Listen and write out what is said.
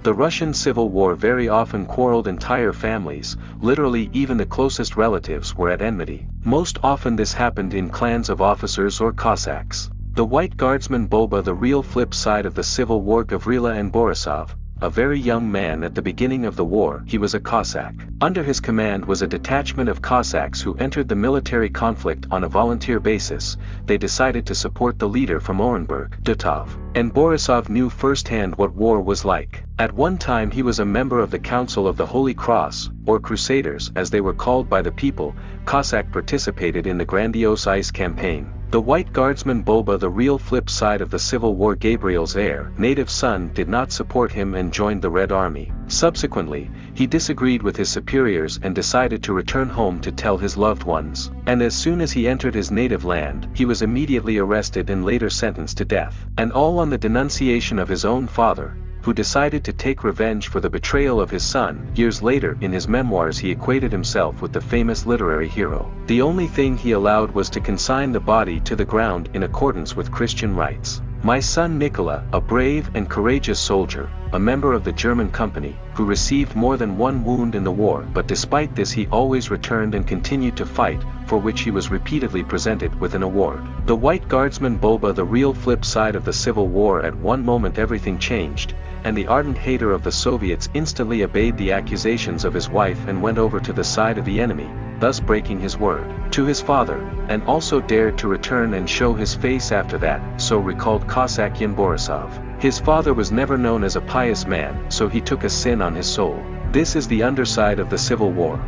The Russian Civil War very often quarreled entire families, literally even the closest relatives were at enmity. Most often this happened in clans of officers or Cossacks. The White Guardsman Boba, the real flip side of the Civil War. Gavrila Enborisov, a very young man at the beginning of the war, he was a Cossack. Under his command was a detachment of Cossacks who entered the military conflict on a volunteer basis. They decided to support the leader from Orenburg, Dutov. Enborisov knew firsthand what war was like. At one time he was a member of the Council of the Holy Cross, or Crusaders as they were called by the people. Cossack participated in the Grandiose Ice Campaign. The White Guardsman Boba, the real flip side of the Civil War. Gabriel's heir, native son, did not support him and joined the Red Army. Subsequently, he disagreed with his superiors and decided to return home to tell his loved ones. And as soon as he entered his native land, he was immediately arrested and later sentenced to death. And all on the denunciation of his own father, who decided to take revenge for the betrayal of his son. Years later, in his memoirs, he equated himself with the famous literary hero. The only thing he allowed was to consign the body to the ground in accordance with Christian rites. My son Nikola, a brave and courageous soldier, a member of the German company, who received more than one wound in the war, but despite this he always returned and continued to fight, for which he was repeatedly presented with an award. The White Guardsman Boba, the real flip side of the Civil War. At one moment everything changed, and the ardent hater of the Soviets instantly obeyed the accusations of his wife and went over to the side of the enemy, thus breaking his word to his father, and also dared to return and show his face after that, so recalled Cossack Enborisov. His father was never known as a pious man, so he took a sin on his soul. This is the underside of the Civil War.